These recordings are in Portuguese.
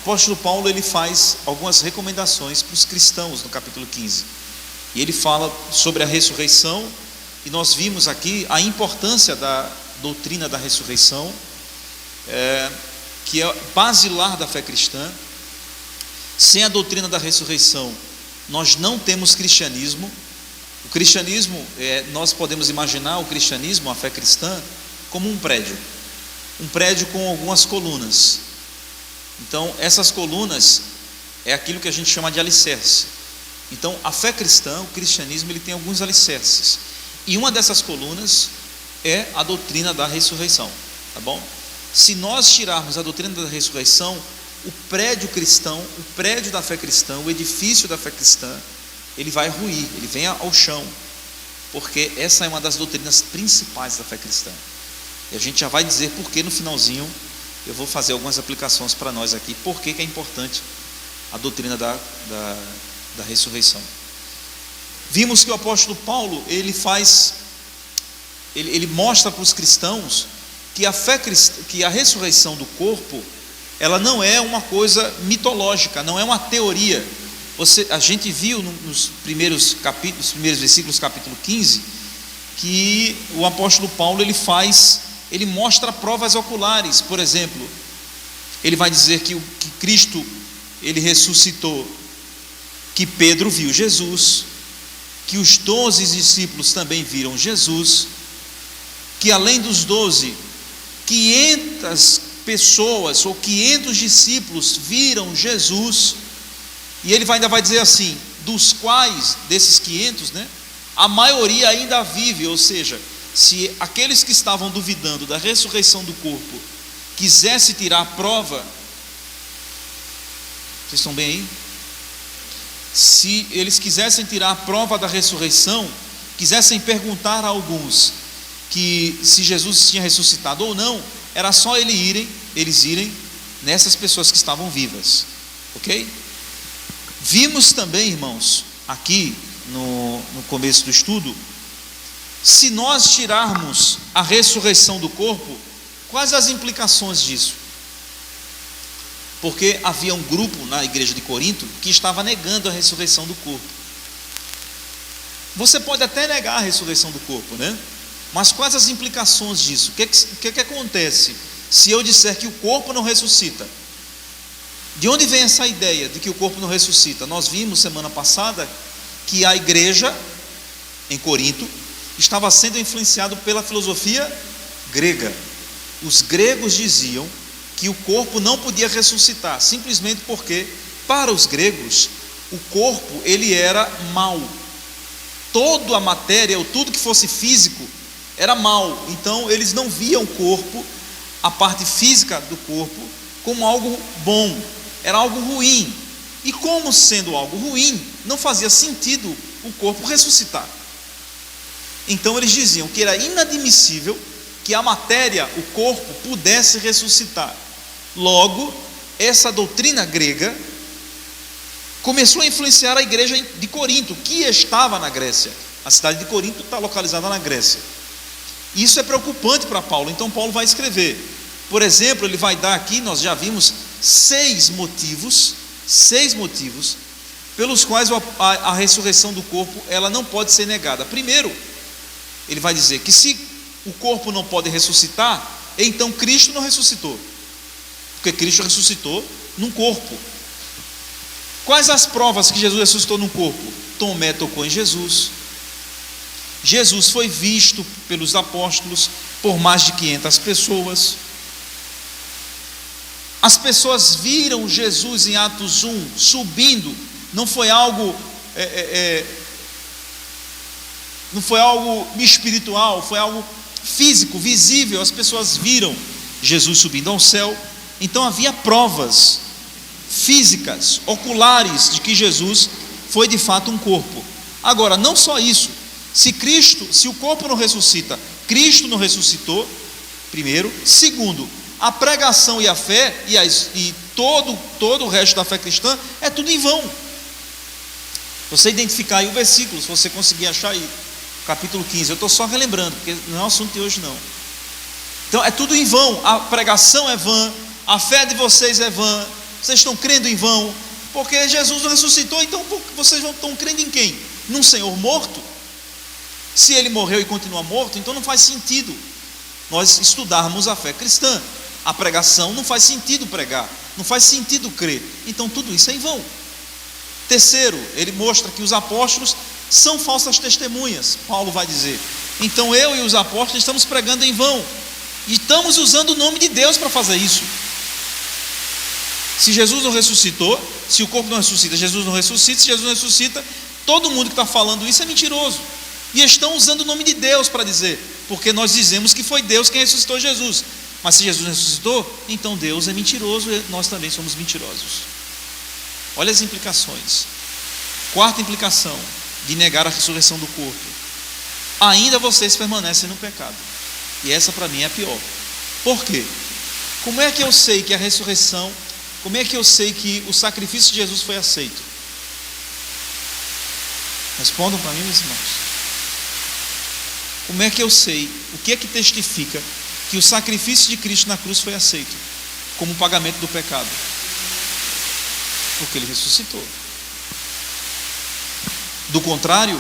apóstolo Paulo ele faz algumas recomendações para os cristãos no capítulo 15. E ele fala sobre a ressurreição, e nós vimos aqui a importância da doutrina da ressurreição, que é basilar da fé cristã. Sem a doutrina da ressurreição, nós não temos cristianismo. O cristianismo, nós podemos imaginar o cristianismo, a fé cristã, como um prédio com algumas colunas. Então, essas colunas é aquilo que a gente chama de alicerce. Então, a fé cristã, o cristianismo, ele tem alguns alicerces. E uma dessas colunas é a doutrina da ressurreição, tá bom? Se nós tirarmos a doutrina da ressurreição, o prédio cristão, o prédio da fé cristã, o edifício da fé cristã, ele vai ruir, ele vem ao chão, porque essa é uma das doutrinas principais da fé cristã. E a gente já vai dizer por que no finalzinho. Eu vou fazer algumas aplicações para nós aqui, por que é importante a doutrina da ressurreição. Vimos que o apóstolo Paulo, ele mostra para os cristãos que a ressurreição do corpo, ela não é uma coisa mitológica, não é uma teoria. A gente viu nos primeiros versículos, capítulo 15, que o apóstolo Paulo ele mostra provas oculares. Por exemplo, ele vai dizer que Cristo ele ressuscitou, que Pedro viu Jesus, que os 12 discípulos também viram Jesus, que além dos 12, 500 pessoas ou 500 discípulos viram Jesus. E ele ainda vai dizer assim, dos quais, desses 500, a maioria ainda vive. Ou seja, se aqueles que estavam duvidando da ressurreição do corpo quisessem tirar a prova, vocês estão bem aí? Se eles quisessem tirar a prova da ressurreição, quisessem perguntar a alguns que se Jesus tinha ressuscitado ou não, era só eles irem nessas pessoas que estavam vivas, ok? Vimos também, irmãos, aqui no começo do estudo, se nós tirarmos a ressurreição do corpo, quais as implicações disso? Porque havia um grupo na igreja de Corinto que estava negando a ressurreição do corpo. Você pode até negar a ressurreição do corpo, mas quais as implicações disso? O que acontece se eu disser que o corpo não ressuscita? De onde vem essa ideia de que o corpo não ressuscita? Nós vimos semana passada que a igreja em Corinto estava sendo influenciado pela filosofia grega. Os gregos diziam que o corpo não podia ressuscitar, simplesmente porque, para os gregos, o corpo ele era mau. Toda a matéria, ou tudo que fosse físico, era mau. Então eles não viam o corpo, a parte física do corpo, como algo bom, era algo ruim. E como sendo algo ruim, não fazia sentido o corpo ressuscitar. Então eles diziam que era inadmissível que a matéria, o corpo, pudesse ressuscitar. Logo, essa doutrina grega começou a influenciar a igreja de Corinto, que estava na Grécia. A cidade de Corinto está localizada na Grécia. Isso é preocupante para Paulo. Então Paulo vai escrever. Por exemplo, ele vai dar aqui, nós já vimos 6 motivos pelos quais a ressurreição do corpo ela não pode ser negada. Primeiro, ele vai dizer que se o corpo não pode ressuscitar, então Cristo não ressuscitou, porque Cristo ressuscitou num corpo. Quais as provas que Jesus ressuscitou num corpo? Tomé tocou em Jesus, Jesus foi visto pelos apóstolos por mais de 500 pessoas, as pessoas viram Jesus em Atos 1 subindo. Não foi algo espiritual, foi algo físico, visível. As pessoas viram Jesus subindo ao céu. Então havia provas físicas, oculares, de que Jesus foi de fato um corpo. Agora, não só isso, se o corpo não ressuscita, Cristo não ressuscitou, primeiro. Segundo, a pregação e a fé e todo o resto da fé cristã é tudo em vão. Você identificar aí o versículo, se você conseguir achar aí, capítulo 15, eu estou só relembrando, porque não é o assunto de hoje não. Então é tudo em vão, a pregação é vã, a fé de vocês é vã, Vocês estão crendo em vão, porque Jesus não ressuscitou, então vocês estão crendo em quem? Num Senhor morto? Se ele morreu e continua morto, então não faz sentido nós estudarmos a fé cristã. A pregação não faz sentido pregar, não faz sentido crer, então tudo isso é em vão. Terceiro, ele mostra que os apóstolos são falsas testemunhas. Paulo vai dizer, então eu e os apóstolos estamos pregando em vão, e estamos usando o nome de Deus para fazer isso. Se Jesus não ressuscitou, se o corpo não ressuscita, Jesus não ressuscita. Se Jesus não ressuscita, todo mundo que está falando isso é mentiroso, e estão usando o nome de Deus para dizer, porque nós dizemos que foi Deus quem ressuscitou Jesus, mas se Jesus ressuscitou, então Deus é mentiroso e nós também somos mentirosos. Olha as implicações. Quarta implicação de negar a ressurreição do corpo: ainda vocês permanecem no pecado. E essa para mim é a pior. Por quê? Como é que eu sei que a ressurreição, como é que eu sei que o sacrifício de Jesus foi aceito? Respondam para mim, meus irmãos. Como é que eu sei, o que é que testifica que o sacrifício de Cristo na cruz foi aceito como pagamento do pecado? Porque ele ressuscitou. Do contrário,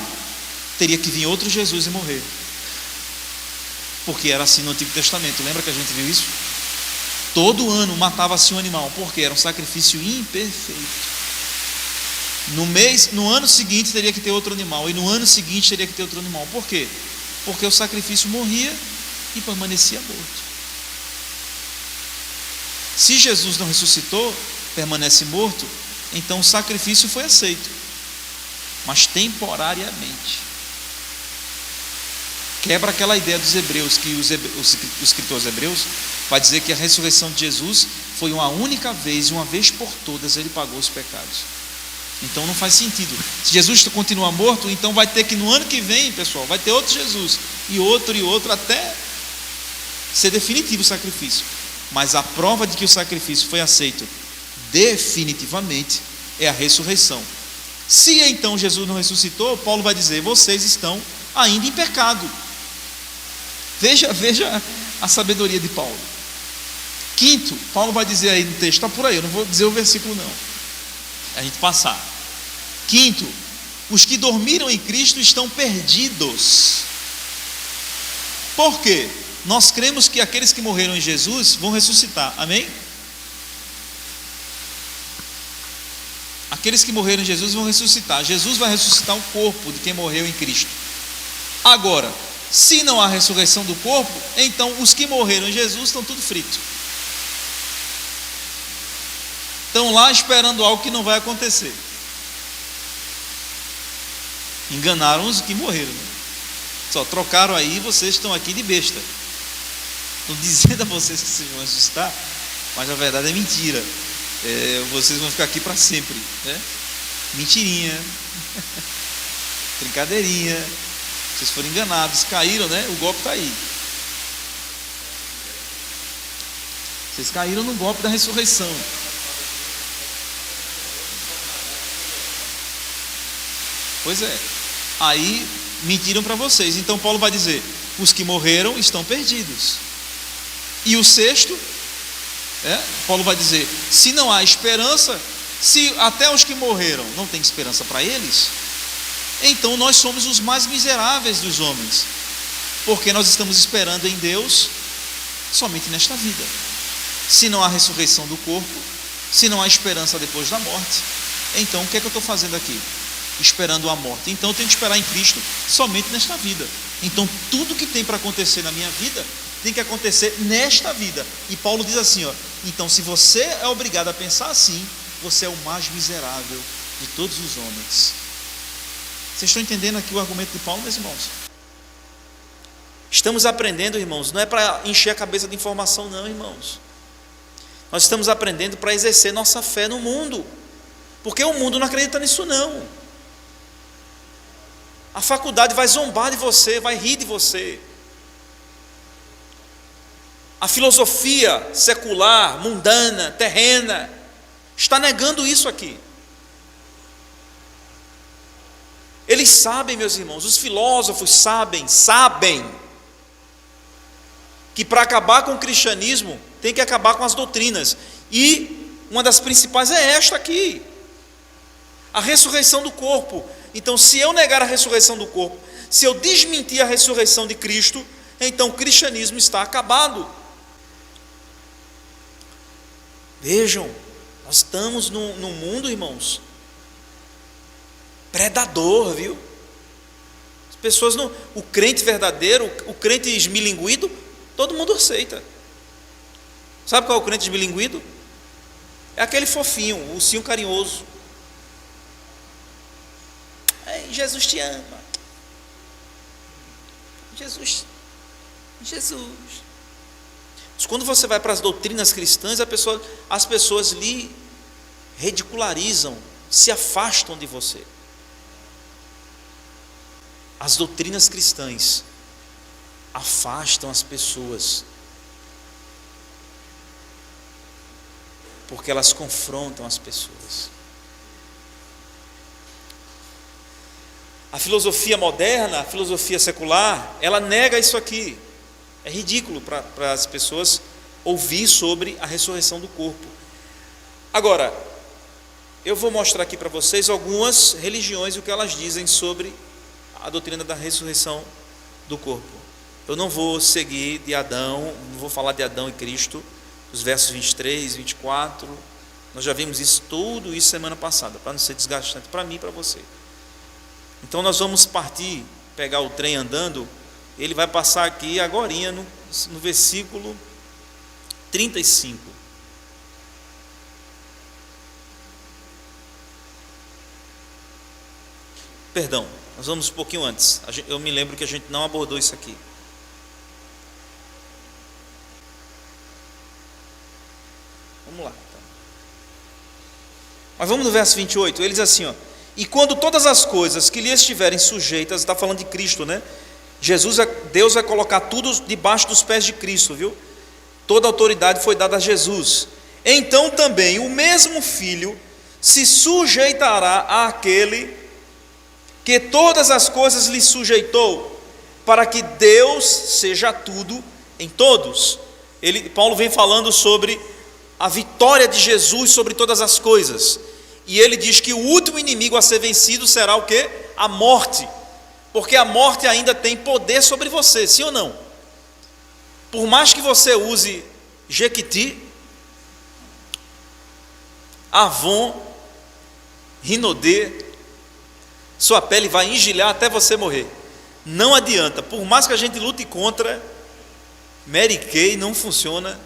teria que vir outro Jesus e morrer, porque era assim no Antigo Testamento. Lembra que a gente viu isso? Todo ano matava-se um animal, porque era um sacrifício imperfeito. No ano seguinte teria que ter outro animal, e no ano seguinte teria que ter outro animal. Por quê? Porque o sacrifício morria e permanecia morto. Se Jesus não ressuscitou, permanece morto, então o sacrifício foi aceito, mas temporariamente. Quebra aquela ideia dos hebreus, que o escritor aos hebreus vai dizer que a ressurreição de Jesus foi uma única vez, e uma vez por todas ele pagou os pecados. Então não faz sentido. Se Jesus continua morto, então vai ter que no ano que vem, pessoal, vai ter outro Jesus, e outro, até ser definitivo o sacrifício. Mas a prova de que o sacrifício foi aceito definitivamente é a ressurreição. Se então Jesus não ressuscitou, Paulo vai dizer: vocês estão ainda em pecado. Veja a sabedoria de Paulo. Quinto, Paulo vai dizer aí no texto, está por aí, eu não vou dizer o versículo não, a gente passar. Quinto, os que dormiram em Cristo estão perdidos. Por quê? Nós cremos que aqueles que morreram em Jesus vão ressuscitar, amém? Aqueles que morreram em Jesus vão ressuscitar. Jesus vai ressuscitar o corpo de quem morreu em Cristo. Agora, se não há ressurreição do corpo, então os que morreram em Jesus estão tudo frito. Estão lá esperando algo que não vai acontecer. Enganaram os que morreram, né? Só trocaram aí, vocês estão aqui de besta. Estou dizendo a vocês que vocês vão ressuscitar, mas na verdade é mentira. Vocês vão ficar aqui para sempre, né? Mentirinha, brincadeirinha. Vocês foram enganados, caíram, né? O golpe está aí. Vocês caíram no golpe da ressurreição. Pois é. Aí mentiram para vocês. Então Paulo vai dizer: os que morreram estão perdidos. E o sexto, Paulo vai dizer: se não há esperança, se até os que morreram não tem esperança para eles, então nós somos os mais miseráveis dos homens, porque nós estamos esperando em Deus somente nesta vida. Se não há ressurreição do corpo, se não há esperança depois da morte, então o que é que eu estou fazendo aqui? Esperando a morte. Então eu tenho que esperar em Cristo somente nesta vida. Então tudo que tem para acontecer na minha vida tem que acontecer nesta vida. E Paulo diz assim, então se você é obrigado a pensar assim, você é o mais miserável de todos os homens. Vocês estão entendendo aqui o argumento de Paulo, meus irmãos? Estamos aprendendo, irmãos, não é para encher a cabeça de informação não, irmãos. Nós estamos aprendendo para exercer nossa fé no mundo, porque o mundo não acredita nisso não. A faculdade vai zombar de você, vai rir de você. A filosofia secular, mundana, terrena, está negando isso aqui. Eles sabem, meus irmãos, os filósofos sabem que para acabar com o cristianismo tem que acabar com as doutrinas. E uma das principais é esta aqui: a ressurreição do corpo. Então, se eu negar a ressurreição do corpo, se eu desmentir a ressurreição de Cristo, então o cristianismo está acabado. Vejam, nós estamos num mundo, irmãos, predador, viu? As pessoas não. O crente verdadeiro, o crente esmilinguido, todo mundo aceita. Sabe qual é o crente esmilinguido? É aquele fofinho, o ursinho carinhoso. Ei, Jesus te ama. Jesus. Mas quando você vai para as doutrinas cristãs, as pessoas lhe ridicularizam, se afastam de você. As doutrinas cristãs afastam as pessoas, porque elas confrontam as pessoas. A filosofia moderna, a filosofia secular, ela nega isso aqui. É ridículo para as pessoas ouvir sobre a ressurreição do corpo. Agora, eu vou mostrar aqui para vocês algumas religiões e o que elas dizem sobre a doutrina da ressurreição do corpo. Eu não vou seguir de Adão, não vou falar de Adão e Cristo, os versos 23, 24. Nós já vimos tudo isso semana passada, para não ser desgastante para mim e para você. Então nós vamos pegar o trem andando. Ele vai passar aqui agorinha no versículo 35. Perdão, nós vamos um pouquinho antes. Eu me lembro que a gente não abordou isso aqui. Vamos lá. Mas vamos no verso 28. Ele diz assim, ó: e quando todas as coisas que lhe estiverem sujeitas, está falando de Cristo, né? Deus vai colocar tudo debaixo dos pés de Cristo, viu? Toda a autoridade foi dada a Jesus. Então também o mesmo Filho se sujeitará àquele que todas as coisas lhe sujeitou, para que Deus seja tudo em todos. Paulo vem falando sobre a vitória de Jesus sobre todas as coisas. E ele diz que o último inimigo a ser vencido será o quê? A morte. Porque a morte ainda tem poder sobre você, sim ou não? Por mais que você use Jequiti, Avon, Rinodê, sua pele vai engelhar até você morrer. Não adianta, por mais que a gente lute contra, Mary Kay não funciona.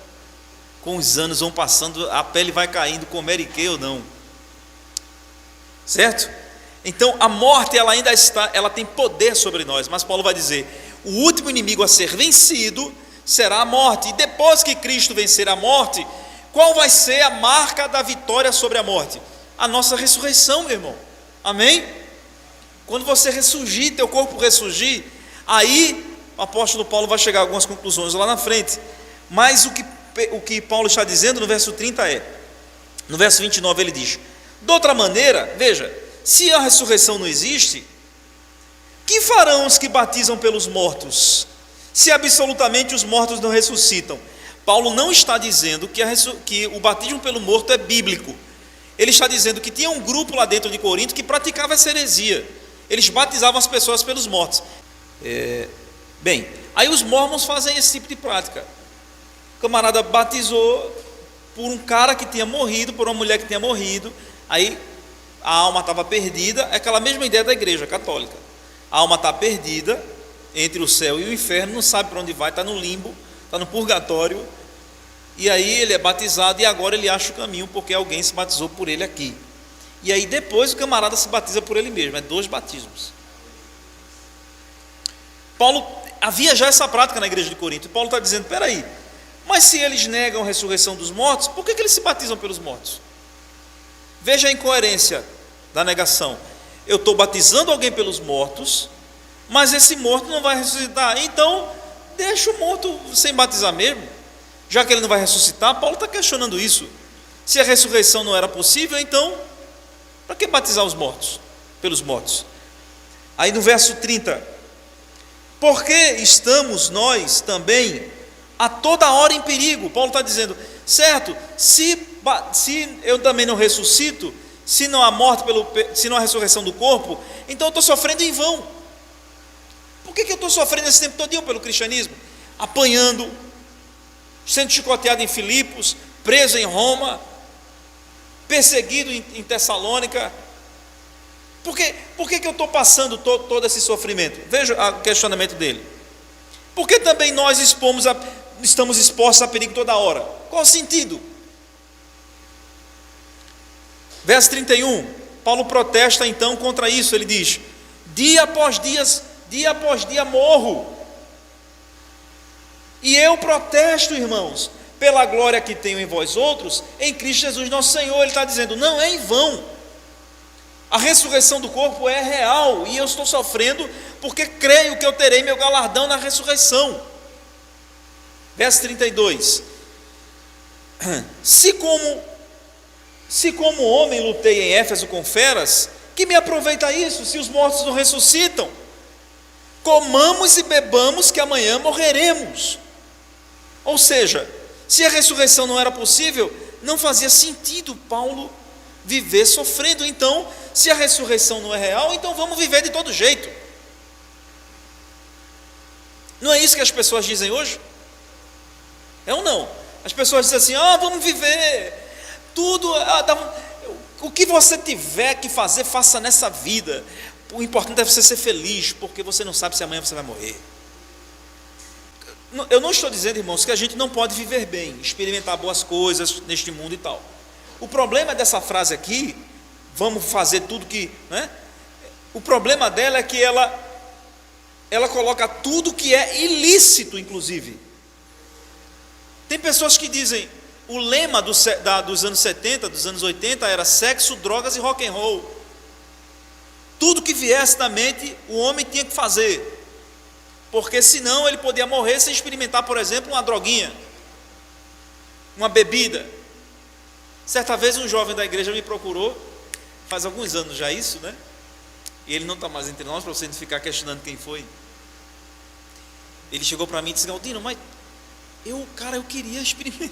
Com os anos vão passando, a pele vai caindo com Mary Kay ou não. Certo? Então a morte ela tem poder sobre nós, mas Paulo vai dizer: o último inimigo a ser vencido será a morte. E depois que Cristo vencer a morte, qual vai ser a marca da vitória sobre a morte? A nossa ressurreição, meu irmão. Amém? Quando você ressurgir, teu corpo ressurgir, aí o apóstolo Paulo vai chegar a algumas conclusões lá na frente. Mas o que Paulo está dizendo no verso 30 no verso 29 ele diz: de outra maneira, veja, se a ressurreição não existe, que farão os que batizam pelos mortos, se absolutamente os mortos não ressuscitam? Paulo não está dizendo que o batismo pelo morto é bíblico. Ele está dizendo que tinha um grupo lá dentro de Corinto que praticava essa heresia. Eles batizavam as pessoas pelos mortos. Bem, aí os mormons fazem esse tipo de prática. O camarada batizou por um cara que tinha morrido, por uma mulher que tinha morrido. Aí a alma estava perdida. É aquela mesma ideia da igreja católica. A alma está perdida entre o céu e o inferno, não sabe para onde vai, está no limbo, está no purgatório. E aí ele é batizado e agora ele acha o caminho, porque alguém se batizou por ele aqui. E aí depois o camarada se batiza por ele mesmo. É 2 batismos. Paulo, havia já essa prática na igreja de Corinto. E Paulo está dizendo: peraí, mas se eles negam a ressurreição dos mortos, por que eles se batizam pelos mortos? Veja a incoerência da negação. Eu estou batizando alguém pelos mortos, mas esse morto não vai ressuscitar. Então deixa o morto sem batizar mesmo, já que ele não vai ressuscitar. Paulo está questionando isso. Se a ressurreição não era possível, então para que batizar os mortos pelos mortos? Aí no verso 30: porque estamos nós também a toda hora em perigo. Paulo está dizendo: certo, se se eu também não ressuscito, se não há morte, se não há ressurreição do corpo, então eu estou sofrendo em vão. Por que eu estou sofrendo esse tempo todinho pelo cristianismo? Apanhando, sendo chicoteado em Filipos, preso em Roma, perseguido em Tessalônica. Por que eu estou passando todo esse sofrimento? Veja o questionamento dele. Porque também nós estamos expostos a perigo toda hora. Qual o sentido? Verso 31, Paulo protesta então contra isso. Ele diz: dia após dia morro. E eu protesto, irmãos, pela glória que tenho em vós outros, em Cristo Jesus nosso Senhor. Ele está dizendo, não é em vão. A ressurreição do corpo é real, e eu estou sofrendo porque creio que eu terei meu galardão na ressurreição. Verso 32, se como homem lutei em Éfeso com feras, que me aproveita isso, se os mortos não ressuscitam? Comamos e bebamos, que amanhã morreremos. Ou seja, se a ressurreição não era possível, não fazia sentido Paulo viver sofrendo. Então, se a ressurreição não é real, então vamos viver de todo jeito. Não é isso que as pessoas dizem hoje? É ou não? As pessoas dizem assim, vamos viver tudo, o que você tiver que fazer, faça nessa vida. O importante é você ser feliz, porque você não sabe se amanhã você vai morrer. Eu não estou dizendo, irmãos, que a gente não pode viver bem, experimentar boas coisas neste mundo e tal. O problema dessa frase aqui, vamos fazer tudo que, né? O problema dela é que ela coloca tudo que é ilícito, inclusive. Tem pessoas que dizem, o lema dos anos 70, dos anos 80 era sexo, drogas e rock and roll. Tudo que viesse da mente, o homem tinha que fazer, porque senão ele podia morrer sem experimentar, por exemplo, uma droguinha, uma bebida. Certa vez um jovem da igreja me procurou, faz alguns anos já isso, né? E ele não está mais entre nós, para você não ficar questionando quem foi. Ele chegou para mim e disse, Galdino, mas eu queria experimentar.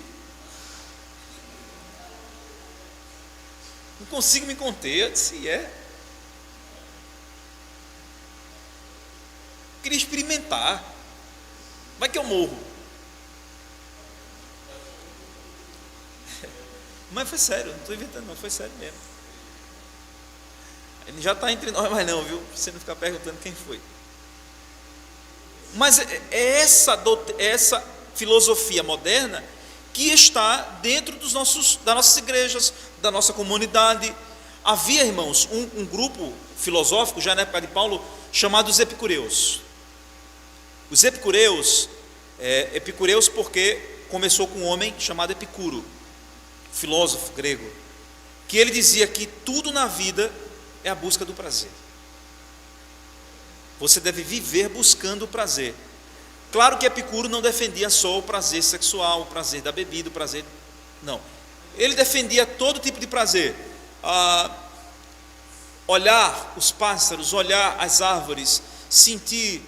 Não consigo me conter. Eu disse, queria experimentar, vai que eu morro. Mas foi sério, não estou inventando, não, foi sério mesmo. Ele já está entre nós, mas não, viu? Pra você não ficar perguntando quem foi. Mas é essa filosofia moderna que está dentro das nossas igrejas, da nossa comunidade. Havia, irmãos, um grupo filosófico, já na época de Paulo, chamado os epicureus. Os epicureus porque começou com um homem chamado Epicuro, filósofo grego, que ele dizia que tudo na vida é a busca do prazer. Você deve viver buscando o prazer. Claro que Epicuro não defendia só o prazer sexual, o prazer da bebida, o prazer... Não. Ele defendia todo tipo de prazer. Olhar os pássaros, olhar as árvores, sentir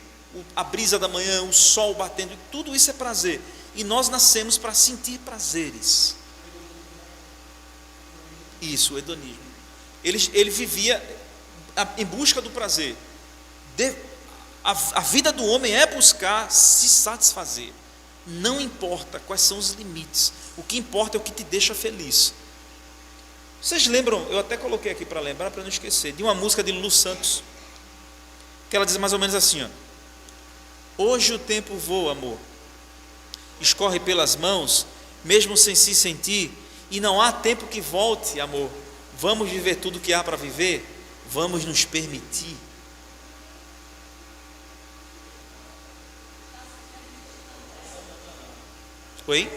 a brisa da manhã, o sol batendo, tudo isso é prazer. E nós nascemos para sentir prazeres. Isso, o hedonismo. Ele vivia em busca do prazer. A vida do homem é buscar se satisfazer. Não importa quais são os limites. O que importa é o que te deixa feliz. Vocês lembram, eu até coloquei aqui para lembrar, para não esquecer, de uma música de Lulu Santos, que ela diz mais ou menos assim, hoje o tempo voa, amor, escorre pelas mãos, mesmo sem se sentir, e não há tempo que volte, amor. Vamos viver tudo que há para viver, vamos nos permitir. Oi?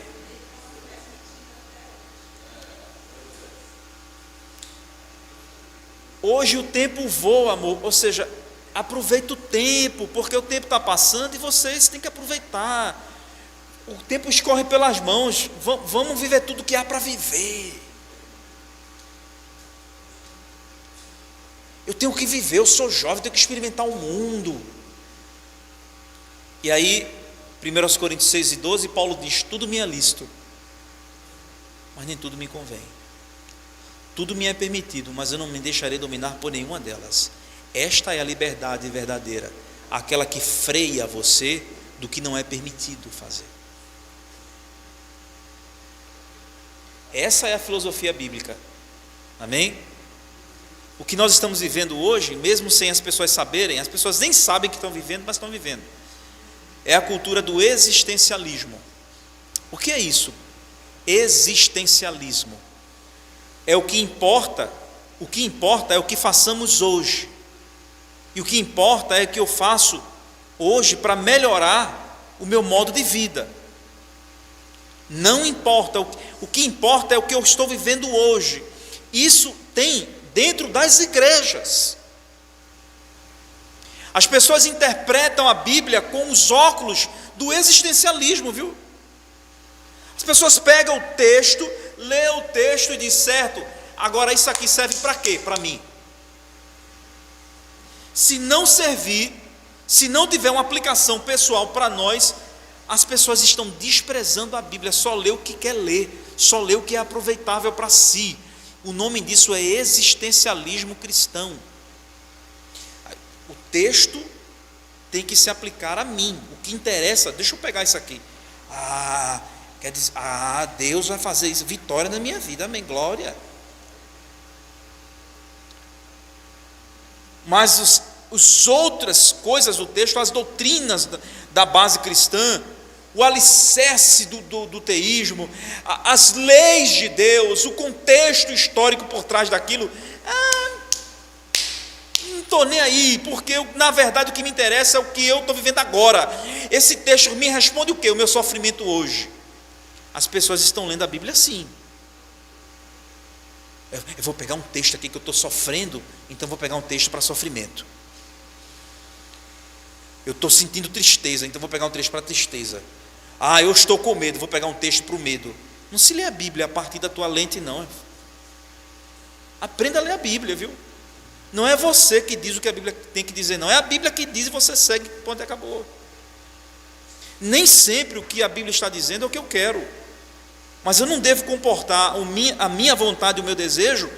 Hoje o tempo voa, amor, ou seja, aproveita o tempo, porque o tempo está passando e vocês têm que aproveitar. O tempo escorre pelas mãos, vamos viver tudo que há para viver. Eu tenho que viver, eu sou jovem, tenho que experimentar o mundo. E aí, 1 Coríntios 6:12, Paulo diz, tudo me é lícito, mas nem tudo me convém. Tudo me é permitido, mas eu não me deixarei dominar por nenhuma delas. Esta é a liberdade verdadeira, aquela que freia você do que não é permitido fazer. Essa é a filosofia bíblica. Amém? O que nós estamos vivendo hoje, mesmo sem as pessoas saberem, as pessoas nem sabem que estão vivendo, mas estão vivendo, é a cultura do existencialismo. O que é isso? Existencialismo. É o que importa é o que façamos hoje. E o que importa é o que eu faço hoje para melhorar o meu modo de vida. Não importa, o que importa é o que eu estou vivendo hoje. Isso tem dentro das igrejas. As pessoas interpretam a Bíblia com os óculos do existencialismo, viu? As pessoas pegam o texto, lê o texto e diz, certo, agora isso aqui serve para quê? Para mim. Se não servir, se não tiver uma aplicação pessoal para nós, as pessoas estão desprezando a Bíblia, só lê o que quer ler, só lê o que é aproveitável para si. O nome disso é existencialismo cristão. O texto tem que se aplicar a mim. O que interessa, deixa eu pegar isso aqui. Quer dizer, Deus vai fazer isso, vitória na minha vida, amém, glória. Mas as outras coisas do texto, as doutrinas da base cristã, o alicerce do teísmo, as leis de Deus, o contexto histórico por trás daquilo, não estou nem aí, porque na verdade o que me interessa é o que eu estou vivendo agora. Esse texto me responde o quê? O meu sofrimento hoje. As pessoas estão lendo a Bíblia assim. Eu vou pegar um texto aqui que eu estou sofrendo, então vou pegar um texto para sofrimento. Eu estou sentindo tristeza, então vou pegar um texto para tristeza. Eu estou com medo, vou pegar um texto para o medo. Não se lê a Bíblia a partir da tua lente, não. Aprenda a ler a Bíblia, viu? Não é você que diz o que a Bíblia tem que dizer, não. É a Bíblia que diz e você segue, ponto, acabou. Nem sempre o que a Bíblia está dizendo é o que eu quero. Mas eu não devo comportar a minha vontade, o meu desejo.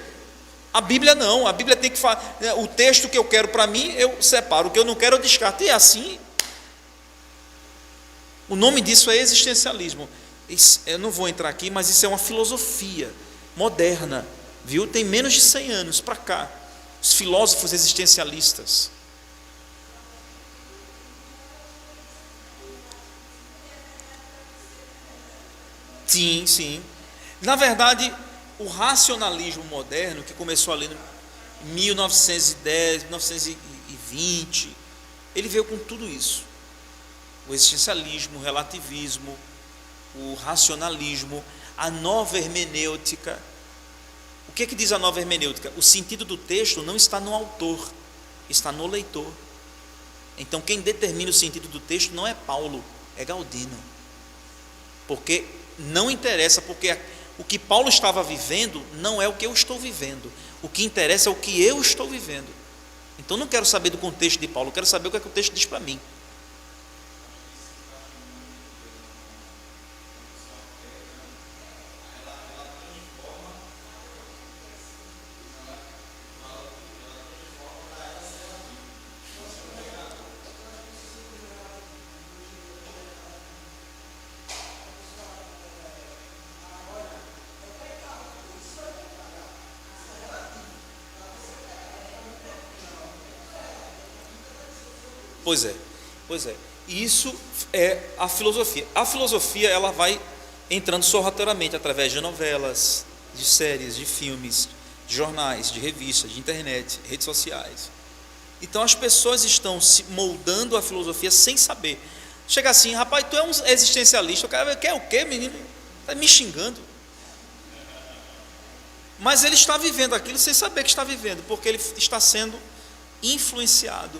A Bíblia não. A Bíblia tem que falar. O texto que eu quero para mim, eu separo. O que eu não quero, eu descarto. E é assim. O nome disso é existencialismo. Eu não vou entrar aqui, mas isso é uma filosofia moderna, viu? Tem menos de 100 anos para cá. Os filósofos existencialistas. Sim, sim. Na verdade, o racionalismo moderno, que começou ali em 1910, 1920, ele veio com tudo isso. O existencialismo, o relativismo, o racionalismo, a nova hermenêutica. O que diz a nova hermenêutica? O sentido do texto não está no autor, está no leitor. Então quem determina o sentido do texto não é Paulo, é Galdino. Porque não interessa, porque o que Paulo estava vivendo não é o que eu estou vivendo. O que interessa é o que eu estou vivendo. Então não quero saber do contexto de Paulo, eu quero saber o que é que o texto diz para mim. Pois é. Isso é a filosofia. A filosofia, ela vai entrando sorrateiramente através de novelas, de séries, de filmes, de jornais, de revistas, de internet, redes sociais. Então as pessoas estão se moldando a filosofia sem saber. Chega assim, rapaz, tu é um existencialista, o cara quer o quê, menino? Está me xingando. Mas ele está vivendo aquilo sem saber que está vivendo, porque ele está sendo influenciado.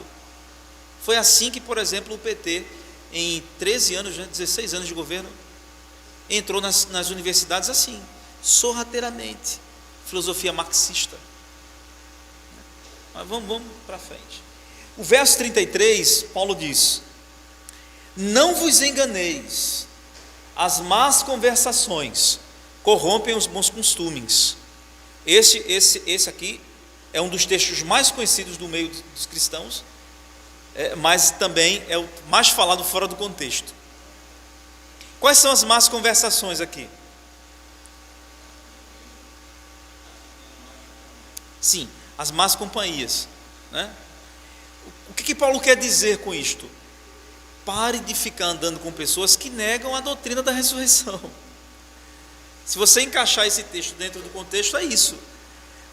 Foi assim que, por exemplo, o PT, em 13 anos, 16 anos de governo, entrou nas universidades assim, sorrateiramente, filosofia marxista. Mas vamos para frente. O verso 33, Paulo diz: não vos enganeis, as más conversações corrompem os bons costumes. Esse aqui é um dos textos mais conhecidos do meio dos cristãos, mas também é o mais falado fora do contexto. Quais são as más conversações aqui? Sim, as más companhias, né? O que Paulo quer dizer com isto? Pare de ficar andando com pessoas que negam a doutrina da ressurreição. Se você encaixar esse texto dentro do contexto, é isso.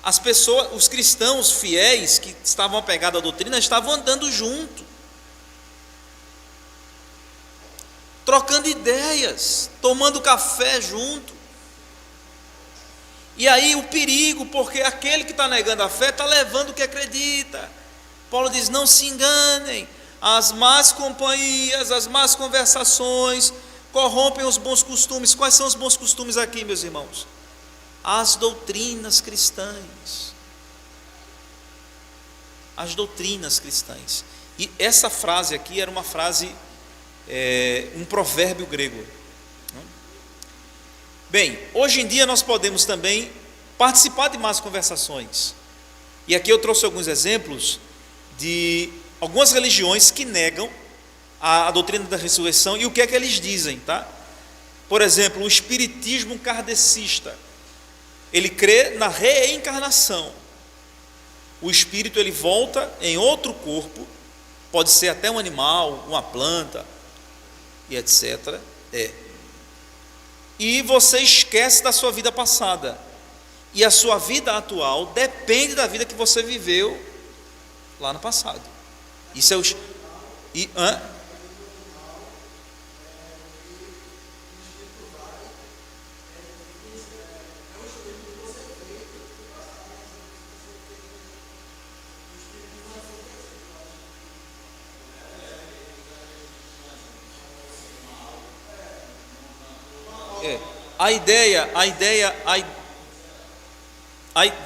As pessoas, os cristãos fiéis que estavam apegados à doutrina, estavam andando junto, trocando ideias, tomando café junto. E aí o perigo, porque aquele que está negando a fé está levando o que acredita. Paulo diz: não se enganem, as más companhias, as más conversações corrompem os bons costumes. Quais são os bons costumes aqui, meus irmãos? As doutrinas cristãs. As doutrinas cristãs. E essa frase aqui era uma frase, um provérbio grego. Bem, hoje em dia nós podemos também participar de más conversações. E aqui eu trouxe alguns exemplos de algumas religiões que negam a doutrina da ressurreição e o que é que eles dizem, tá? Por exemplo, o espiritismo kardecista, ele crê na reencarnação. O espírito ele volta em outro corpo, pode ser até um animal, uma planta, e etc. E você esquece da sua vida passada, e a sua vida atual depende da vida que você viveu lá no passado. Isso é o...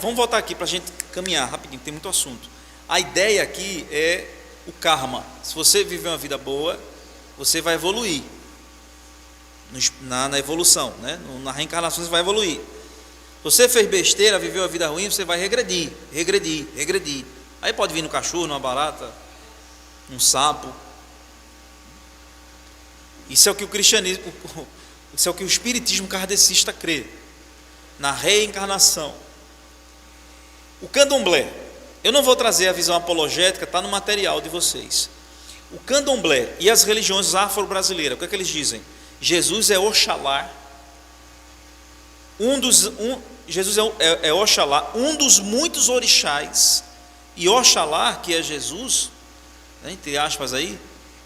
Vamos voltar aqui para a gente caminhar rapidinho, tem muito assunto. A ideia aqui é o karma. Se você viver uma vida boa, você vai evoluir na evolução, né? Na reencarnação você vai evoluir. Se você fez besteira, viveu uma vida ruim, você vai regredir. Aí pode vir no cachorro, numa barata, num sapo. Isso é o que o cristianismo, isso é o que o espiritismo kardecista crê, na reencarnação. O candomblé, eu não vou trazer a visão apologética, está no material de vocês. O candomblé e as religiões afro-brasileiras, o que é que eles dizem? Jesus é Oxalá, Jesus é Oxalá, um dos muitos orixás, e Oxalá, que é Jesus, né, entre aspas aí,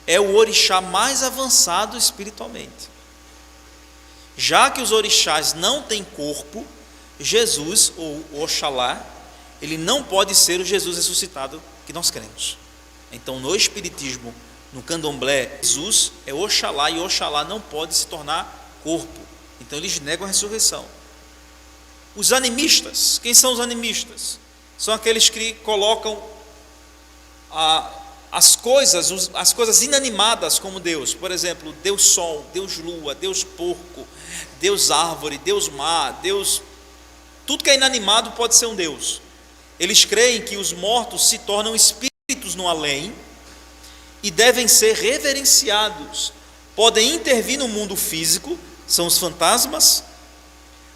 é o orixá mais avançado espiritualmente. Já que os orixás não têm corpo, Jesus, ou Oxalá, ele não pode ser o Jesus ressuscitado que nós cremos. Então, no espiritismo, no candomblé, Jesus é Oxalá, e Oxalá não pode se tornar corpo. Então, eles negam a ressurreição. Os animistas, quem são os animistas? São aqueles que colocam as coisas inanimadas como Deus. Por exemplo, Deus Sol, Deus Lua, Deus Porco, Deus Árvore, Deus Mar, Deus... Tudo que é inanimado pode ser um Deus. Eles creem que os mortos se tornam espíritos no além e devem ser reverenciados. Podem intervir no mundo físico, são os fantasmas.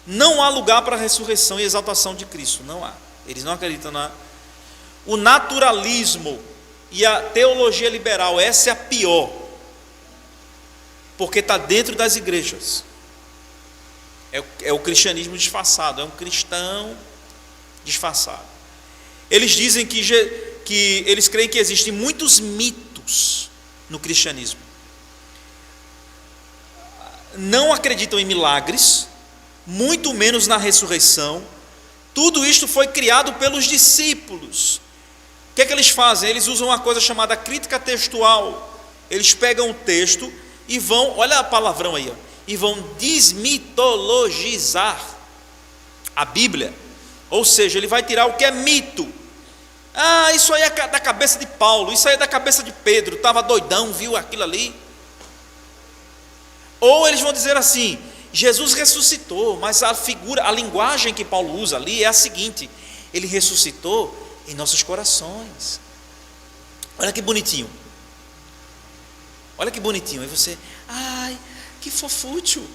Não há lugar para a ressurreição e exaltação de Cristo, não há. Eles não acreditam O naturalismo e a teologia liberal, essa é a pior, porque está dentro das igrejas. É o cristianismo disfarçado, é um cristão disfarçado. Eles dizem que eles creem que existem muitos mitos no cristianismo. Não acreditam em milagres, muito menos na ressurreição. Tudo isto foi criado pelos discípulos. O que é que eles fazem? Eles usam uma coisa chamada crítica textual. Eles pegam o texto e vão, olha a palavrão aí, e vão desmitologizar a Bíblia. Ou seja, ele vai tirar o que é mito. Isso aí é da cabeça de Paulo, isso aí é da cabeça de Pedro, estava doidão, viu aquilo ali. Ou eles vão dizer assim: Jesus ressuscitou, mas a linguagem que Paulo usa ali é a seguinte: ele ressuscitou em nossos corações. Olha que bonitinho. Olha que bonitinho. Aí você, ai, que fofútil.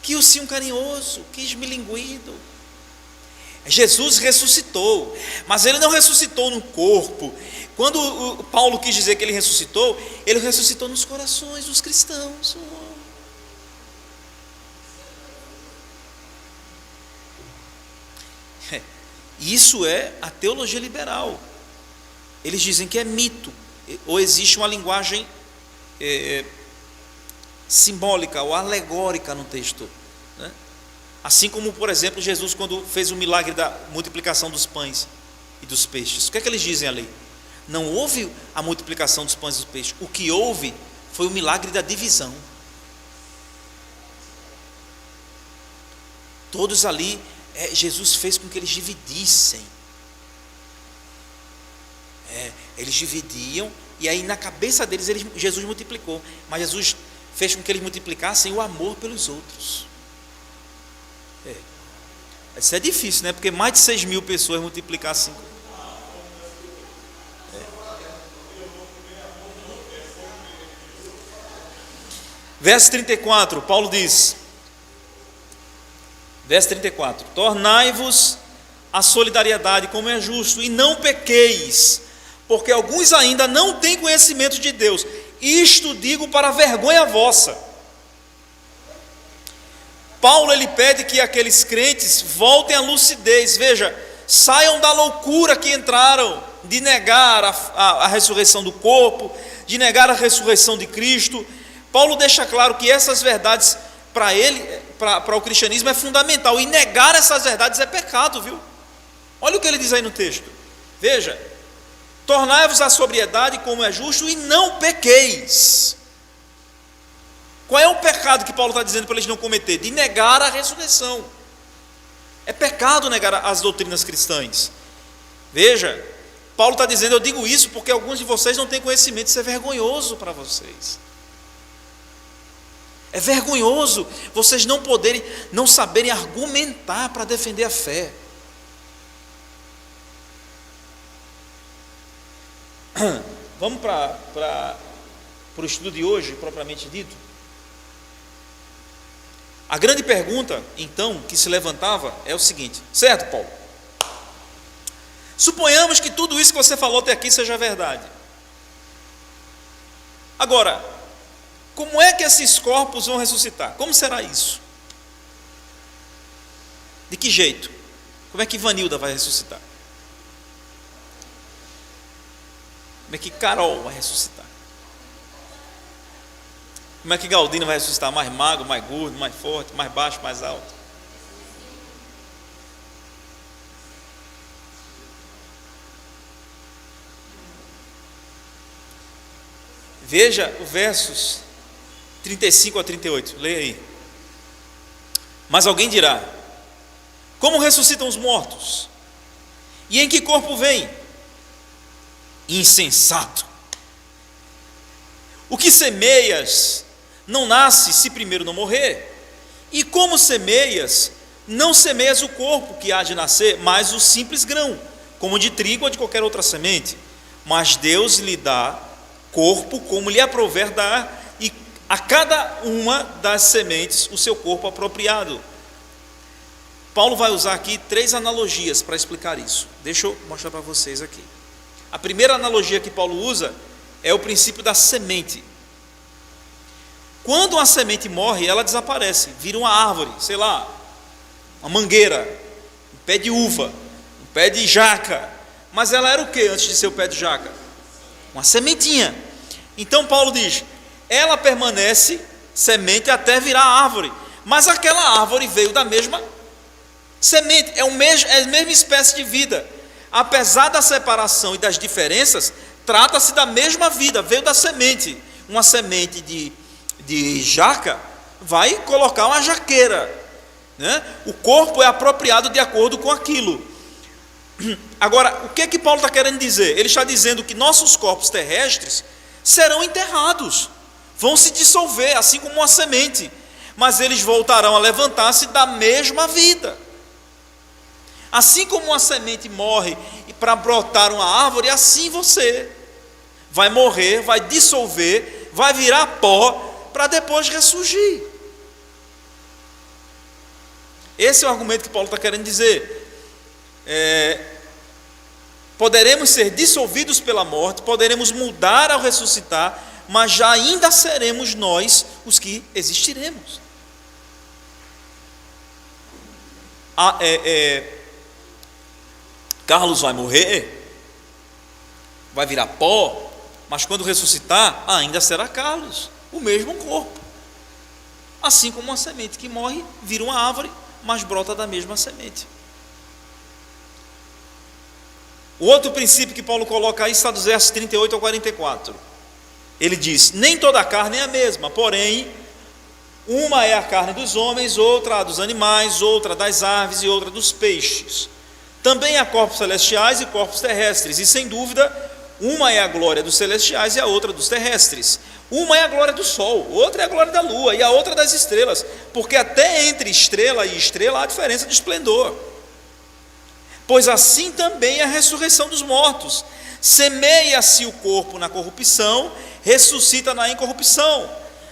Que ursinho carinhoso, que esmilinguido. Jesus ressuscitou, mas ele não ressuscitou no corpo. Quando o Paulo quis dizer que ele ressuscitou nos corações dos cristãos. Isso é a teologia liberal. Eles dizem que é mito, ou existe uma linguagem simbólica ou alegórica no texto, né? Assim como, por exemplo, Jesus, quando fez o milagre da multiplicação dos pães e dos peixes, o que é que eles dizem ali? Não houve a multiplicação dos pães e dos peixes, o que houve foi o milagre da divisão. Todos ali, Jesus fez com que eles dividissem. Eles dividiam, e aí na cabeça deles Jesus multiplicou, mas Jesus fez com que eles multiplicassem o amor pelos outros. Isso é difícil, né? Porque mais de 6.000 pessoas multiplicar 5. Verso 34, Paulo diz, verso 34: tornai-vos a solidariedade como é justo, e não pequeis, porque alguns ainda não têm conhecimento de Deus. Isto digo para vergonha vossa. Paulo, ele pede que aqueles crentes voltem à lucidez, veja, saiam da loucura que entraram de negar a ressurreição do corpo, de negar a ressurreição de Cristo. Paulo deixa claro que essas verdades para ele, para o cristianismo, é fundamental, e negar essas verdades é pecado, viu? Olha o que ele diz aí no texto, veja: tornai-vos a sobriedade como é justo, e não pequeis. Qual é o pecado que Paulo está dizendo para eles não cometer? De negar a ressurreição. É pecado negar as doutrinas cristãs. Veja, Paulo está dizendo: eu digo isso porque alguns de vocês não têm conhecimento. Isso é vergonhoso para vocês. É vergonhoso vocês não saberem argumentar para defender a fé. Vamos para o estudo de hoje, propriamente dito. A grande pergunta, então, que se levantava é o seguinte: certo, Paulo, suponhamos que tudo isso que você falou até aqui seja verdade. Agora, como é que esses corpos vão ressuscitar? Como será isso? De que jeito? Como é que Ivanilda vai ressuscitar? Como é que Carol vai ressuscitar? Como é que Galdino vai ressuscitar? Mais magro, mais gordo, mais forte, mais baixo, mais alto? Veja os versos 35 a 38, leia aí. Mas alguém dirá: como ressuscitam os mortos? E em que corpo vem? Insensato! O que semeias não nasce se primeiro não morrer. E como semeias, não semeias o corpo que há de nascer, mas o simples grão, como de trigo ou de qualquer outra semente. Mas Deus lhe dá corpo como lhe aprouver dar, e a cada uma das sementes o seu corpo apropriado. Paulo vai usar aqui 3 analogias para explicar isso. Deixa eu mostrar para vocês aqui. A primeira analogia que Paulo usa é o princípio da semente. Quando uma semente morre, ela desaparece, vira uma árvore, sei lá, uma mangueira, um pé de uva, um pé de jaca. Mas ela era o que antes de ser o pé de jaca? Uma sementinha. Então Paulo diz: ela permanece semente até virar árvore, mas aquela árvore veio da mesma semente, é a mesma espécie de vida. Apesar da separação e das diferenças, trata-se da mesma vida, veio da semente. Uma semente de jaca vai colocar uma jaqueira, né? O corpo é apropriado de acordo com aquilo. Agora, o que é que Paulo está querendo dizer? Ele está dizendo que nossos corpos terrestres serão enterrados, vão se dissolver, assim como uma semente, mas eles voltarão a levantar-se da mesma vida. Assim como uma semente morre para brotar uma árvore, assim você vai morrer, vai dissolver, vai virar pó, para depois ressurgir. Esse é o argumento que Paulo está querendo dizer. Poderemos ser dissolvidos pela morte, poderemos mudar ao ressuscitar, mas já ainda seremos nós os que existiremos. Carlos vai morrer, vai virar pó, mas quando ressuscitar, ainda será Carlos, o mesmo corpo. Assim como uma semente que morre, vira uma árvore, mas brota da mesma semente. O outro princípio que Paulo coloca aí está dos versos 38 ao 44. Ele diz: nem toda a carne é a mesma, porém, uma é a carne dos homens, outra a dos animais, outra das aves e outra dos peixes. Também há corpos celestiais e corpos terrestres, e sem dúvida, uma é a glória dos celestiais e a outra dos terrestres. Uma é a glória do sol, outra é a glória da lua, e a outra das estrelas, porque até entre estrela e estrela há diferença de esplendor. Pois assim também é a ressurreição dos mortos. Semeia-se o corpo na corrupção, ressuscita na incorrupção.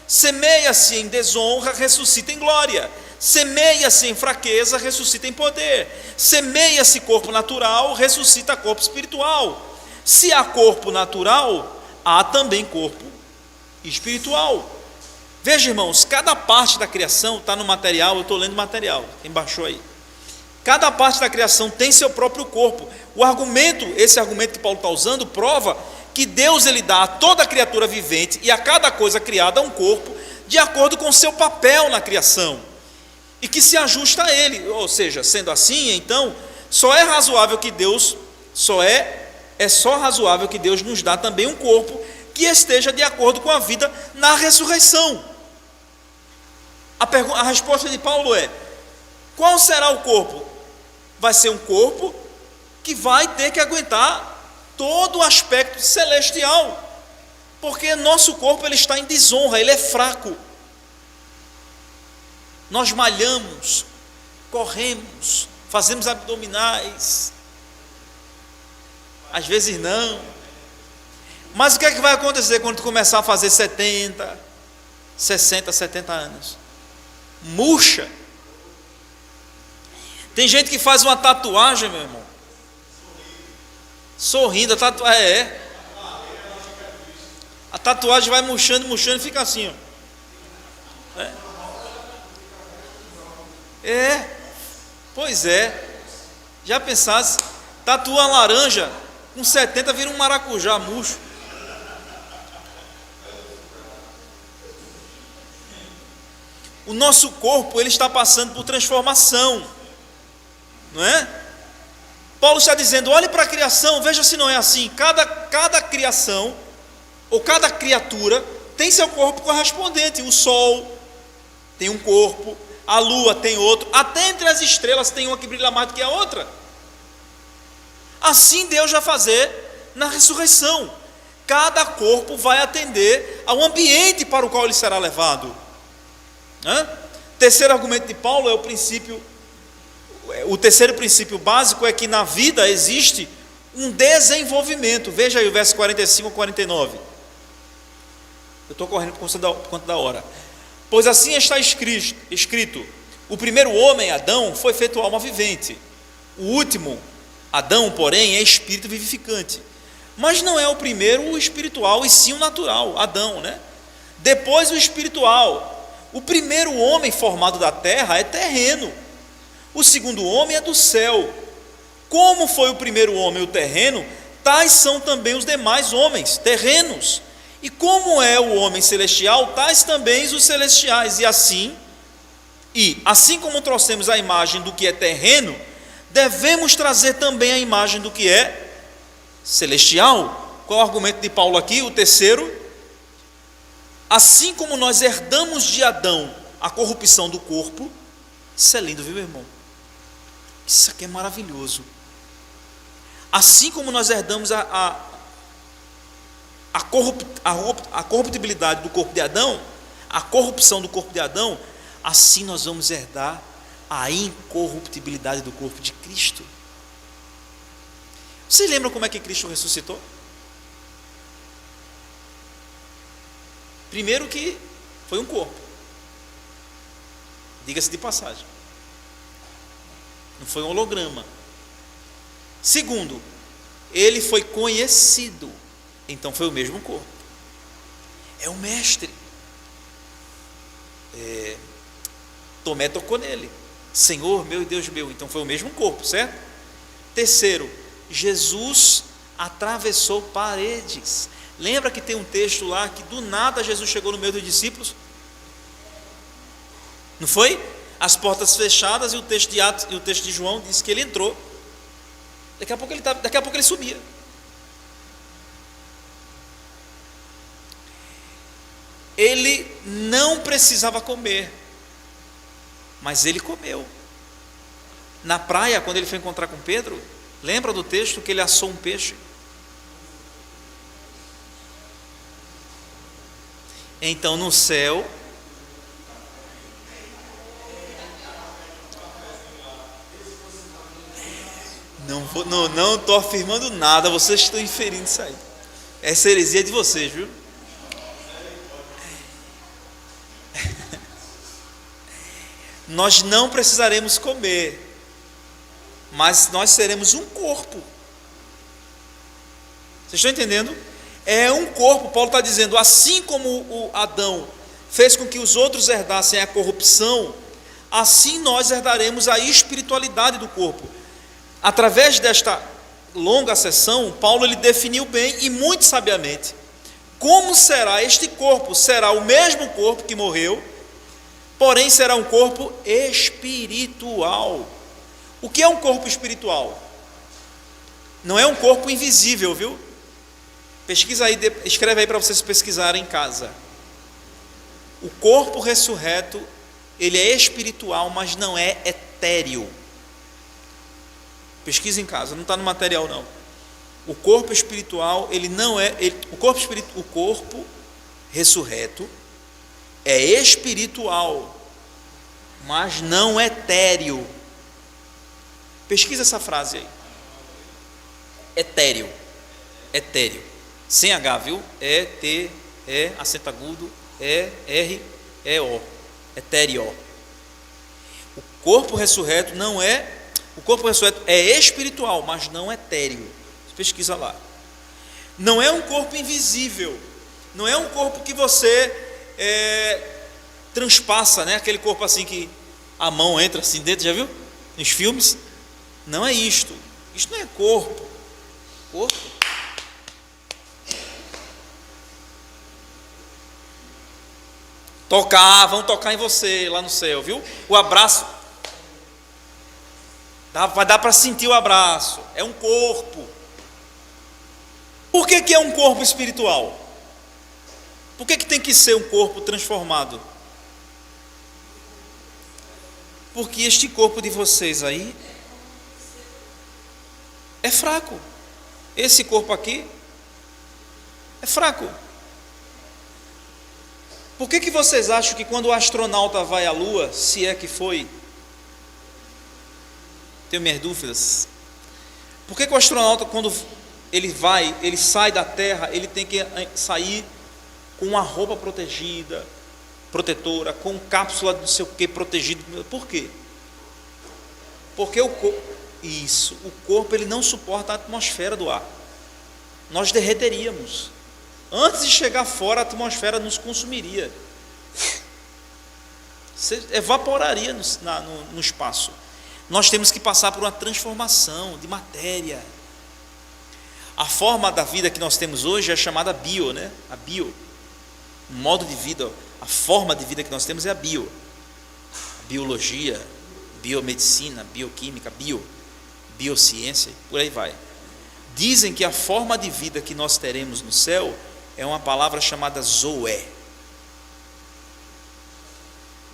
Semeia-se em desonra, ressuscita em glória. Semeia-se em fraqueza, ressuscita em poder. Semeia-se corpo natural, ressuscita corpo espiritual. Se há corpo natural, há também corpo espiritual. Veja, irmãos, cada parte da criação está no material. Eu estou lendo o material, quem baixou aí. Cada parte da criação tem seu próprio corpo. Esse argumento que Paulo está usando, prova que Deus ele dá a toda criatura vivente e a cada coisa criada um corpo de acordo com seu papel na criação e que se ajusta a ele. Ou seja, sendo assim, então, só razoável que Deus nos dá também um corpo que esteja de acordo com a vida na ressurreição. A resposta de Paulo é: qual será o corpo? Vai ser um corpo que vai ter que aguentar todo o aspecto celestial, porque nosso corpo ele está em desonra, ele é fraco. Nós malhamos, corremos, fazemos abdominais, às vezes não. Mas o que é que vai acontecer quando tu começar a fazer 70, 60, 70 anos? Murcha. Tem gente que faz uma tatuagem, meu irmão, sorrindo, a tatuagem vai murchando e fica assim, ó. Pois é. Já pensasse, tatua uma laranja, com 70 vira um maracujá murcho. O nosso corpo ele está passando por transformação, não é? Paulo está dizendo: olhe para a criação, veja se não é assim. Cada criação, ou cada criatura, tem seu corpo correspondente. O sol tem um corpo, a lua tem outro, até entre as estrelas tem uma que brilha mais do que a outra. Assim Deus vai fazer na ressurreição. Cada corpo vai atender ao ambiente para o qual ele será levado. Terceiro argumento de Paulo é o terceiro princípio básico é que na vida existe um desenvolvimento. Veja aí o verso 45 a 49. Eu estou correndo por conta da hora. Pois assim está escrito: o primeiro homem, Adão, foi feito alma vivente. O último, Adão, porém, é espírito vivificante. Mas não é o primeiro o espiritual, e sim o natural, Adão, né? Depois o espiritual. O primeiro homem formado da terra é terreno, o segundo homem é do céu. Como foi o primeiro homem o terreno, tais são também os demais homens terrenos. E como é o homem celestial, tais também os celestiais. E assim como trouxemos a imagem do que é terreno, devemos trazer também a imagem do que é celestial. Qual é o argumento de Paulo aqui? O terceiro: assim como nós herdamos de Adão a corrupção do corpo. Isso é lindo, viu, meu irmão? Isso aqui é maravilhoso. Assim como nós herdamos a corruptibilidade do corpo de Adão, a corrupção do corpo de Adão, assim nós vamos herdar a incorruptibilidade do corpo de Cristo. Vocês lembram como é que Cristo ressuscitou? Primeiro que foi um corpo, diga-se de passagem, não foi um holograma. Segundo, ele foi conhecido, então foi o mesmo corpo, é o mestre. Tomé tocou nele, Senhor meu e Deus meu, então foi o mesmo corpo, certo? Terceiro, Jesus atravessou paredes. Lembra que tem um texto lá que do nada Jesus chegou no meio dos discípulos? Não foi? As portas fechadas, e o texto de Atos e o texto de João diz que ele entrou. Daqui a pouco ele sumia. Ele não precisava comer, mas ele comeu. Na praia, quando ele foi encontrar com Pedro, lembra do texto que ele assou um peixe? Então no céu, não estou afirmando nada, vocês estão inferindo isso aí. Essa heresia é de vocês, viu? Nós não precisaremos comer, mas nós seremos um corpo. Vocês estão entendendo? É um corpo. Paulo está dizendo, assim como o Adão fez com que os outros herdassem a corrupção, assim nós herdaremos a espiritualidade do corpo. Através desta longa sessão, Paulo ele definiu bem e muito sabiamente como será este corpo. Será o mesmo corpo que morreu, porém será um corpo espiritual. O que é um corpo espiritual? Não é um corpo invisível, viu? Pesquisa aí, escreve aí para vocês pesquisarem em casa. O corpo ressurreto, ele é espiritual, mas não é etéreo. Pesquisa em casa, não está no material não. O corpo espiritual, ele não é, o corpo ressurreto é espiritual, mas não etéreo. Pesquisa essa frase aí. Etéreo. Sem H, viu? Acento agudo, R-E-O. Etéreo. O corpo ressurreto não é. O corpo ressurreto é espiritual, mas não etéreo. Pesquisa lá. Não é um corpo invisível. Não é um corpo que você transpassa, né? Aquele corpo assim que a mão entra assim dentro, já viu? Nos filmes. Não é isto. Isto não é corpo. Corpo. Vão tocar em você lá no céu, viu? O abraço. Vai dar para sentir o abraço. É um corpo. Por que é um corpo espiritual? Por que tem que ser um corpo transformado? Porque este corpo de vocês aí é fraco. Esse corpo aqui é fraco. Por que vocês acham que quando o astronauta vai à Lua, se é que foi? Tenho minhas dúvidas. Por que o astronauta, quando ele sai da Terra, ele tem que sair com uma roupa protegida, protetora, com cápsula não sei o que protegido? Por quê? Porque o corpo ele não suporta a atmosfera do ar. Nós derreteríamos. Antes de chegar fora, a atmosfera nos consumiria. Você evaporaria no espaço. Nós temos que passar por uma transformação de matéria. A forma da vida que nós temos hoje é chamada bio, né? A bio. O modo de vida, a forma de vida que nós temos é a bio. A biologia, biomedicina, bioquímica, biociência, por aí vai. Dizem que a forma de vida que nós teremos no céu é uma palavra chamada Zoé.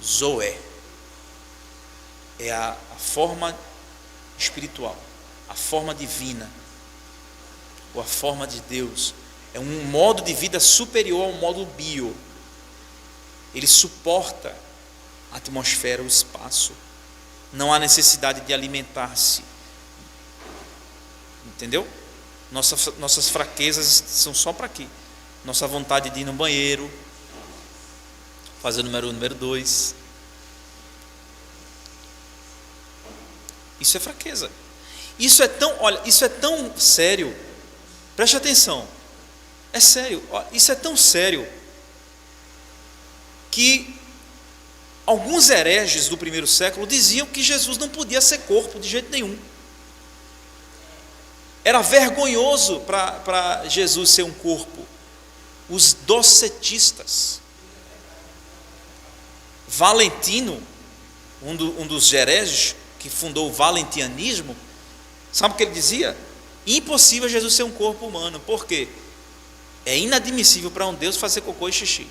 Zoé é a forma espiritual, a forma divina, ou a forma de Deus, É um modo de vida superior ao modo bio. Ele suporta a atmosfera, o espaço. Não há necessidade de alimentar-se. Entendeu? Nossas fraquezas são só para aqui. Nossa vontade de ir no banheiro, fazer o número 1, número 2. Isso é fraqueza. Isso é tão sério. Preste atenção. É sério, isso é tão sério que alguns hereges do primeiro século diziam que Jesus não podia ser corpo de jeito nenhum. Era vergonhoso para Jesus ser um corpo. Os docetistas. Valentino, um dos hereges que fundou o valentianismo, sabe o que ele dizia? Impossível Jesus ser um corpo humano. Por quê? É inadmissível para um Deus fazer cocô e xixi.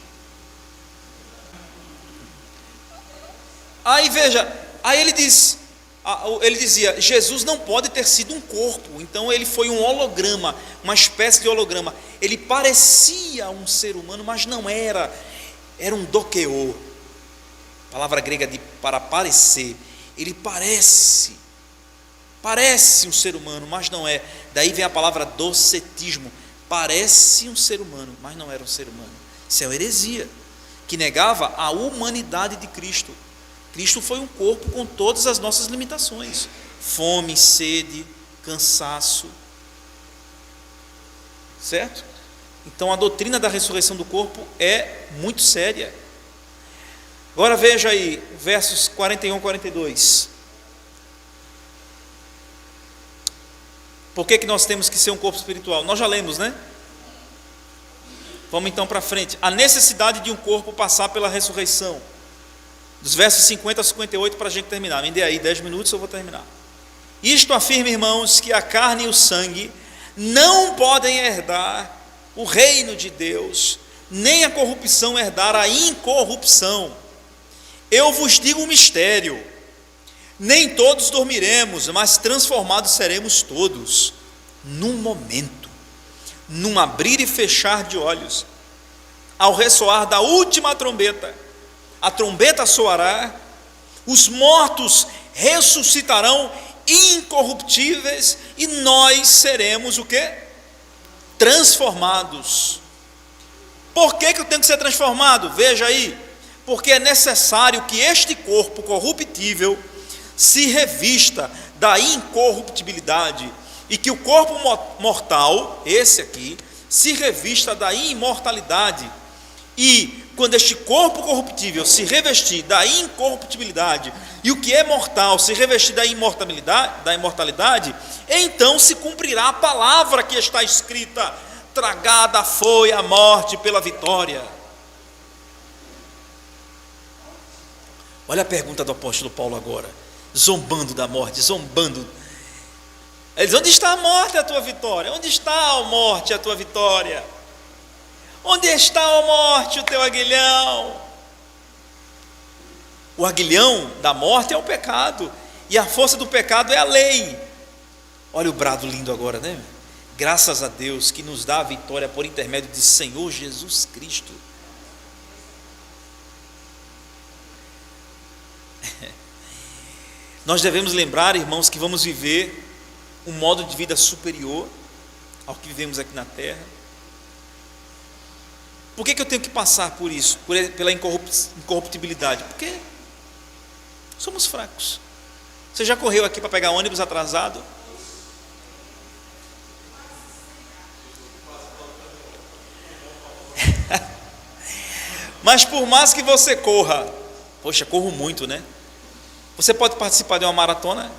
Aí veja, ele dizia, Jesus não pode ter sido um corpo, então ele foi um holograma, uma espécie de holograma. Ele parecia um ser humano, mas não era. Era um dokeô, palavra grega para parecer. Ele parece um ser humano, mas não é. Daí vem a palavra docetismo. Parece um ser humano, mas não era um ser humano. Isso é uma heresia, que negava a humanidade de Cristo. Cristo foi um corpo com todas as nossas limitações: fome, sede, cansaço. Certo? Então a doutrina da ressurreição do corpo é muito séria. Agora veja aí, versos 41 e 42. Por que nós temos que ser um corpo espiritual? Nós já lemos, né? Vamos então para frente. A necessidade de um corpo passar pela ressurreição. Dos versos 50 a 58 para a gente terminar. Me dê aí 10 minutos, eu vou terminar. Isto afirma, irmãos, que a carne e o sangue não podem herdar o reino de Deus, nem a corrupção herdar a incorrupção. Eu vos digo um mistério: nem todos dormiremos, mas transformados seremos todos, num momento, num abrir e fechar de olhos, ao ressoar da última trombeta. A trombeta soará, os mortos ressuscitarão incorruptíveis, e nós seremos o quê? Transformados. Por que eu tenho que ser transformado? Veja aí, porque é necessário que este corpo corruptível se revista da incorruptibilidade, e que o corpo mortal, esse aqui, se revista da imortalidade. E quando este corpo corruptível se revestir da incorruptibilidade, e o que é mortal se revestir da imortalidade, então se cumprirá a palavra que está escrita: tragada foi a morte pela vitória. Olha a pergunta do apóstolo Paulo agora, zombando da morte, zombando. Ele diz: onde está a morte, a tua vitória? Onde está a morte, a tua vitória? Onde está, a morte, o teu aguilhão? O aguilhão da morte é o pecado, e a força do pecado é a lei. Olha o brado lindo agora, né? Graças a Deus que nos dá a vitória por intermédio de Senhor Jesus Cristo. Nós devemos lembrar, irmãos, que vamos viver um modo de vida superior ao que vivemos aqui na terra. Por que eu tenho que passar por isso? Pela incorruptibilidade? Porque somos fracos. Você já correu aqui para pegar ônibus atrasado? Mas por mais que você corra, poxa, corro muito, né? Você pode participar de uma maratona?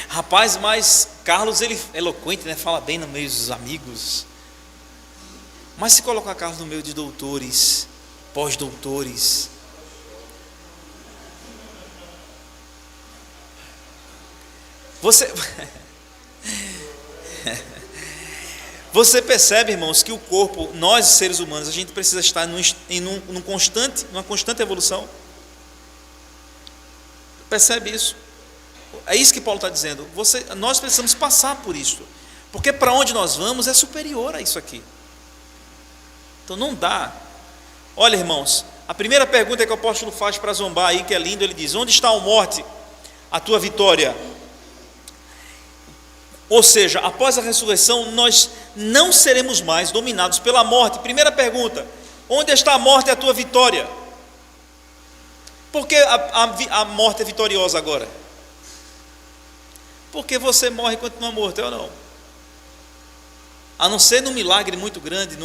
Rapaz, mas Carlos, ele é eloquente, né? Fala bem no meio dos amigos. Mas se colocar Carlos no meio de doutores, pós-doutores, você percebe, irmãos, que o corpo, nós seres humanos, a gente precisa estar numa constante evolução. Percebe isso? É isso que Paulo está dizendo. Nós precisamos passar por isso, Porque para onde nós vamos é superior a isso aqui. Então não dá. Olha, irmãos, a primeira pergunta que o apóstolo faz para zombar aí, que é lindo, ele diz: onde está, ó morte, a tua vitória? Ou seja, após a ressurreição, nós não seremos mais dominados pela morte. Primeira pergunta: onde está a morte, a tua vitória? Por que a morte é vitoriosa agora? Porque você morre e continua morto, é ou não? A não ser num milagre muito grande,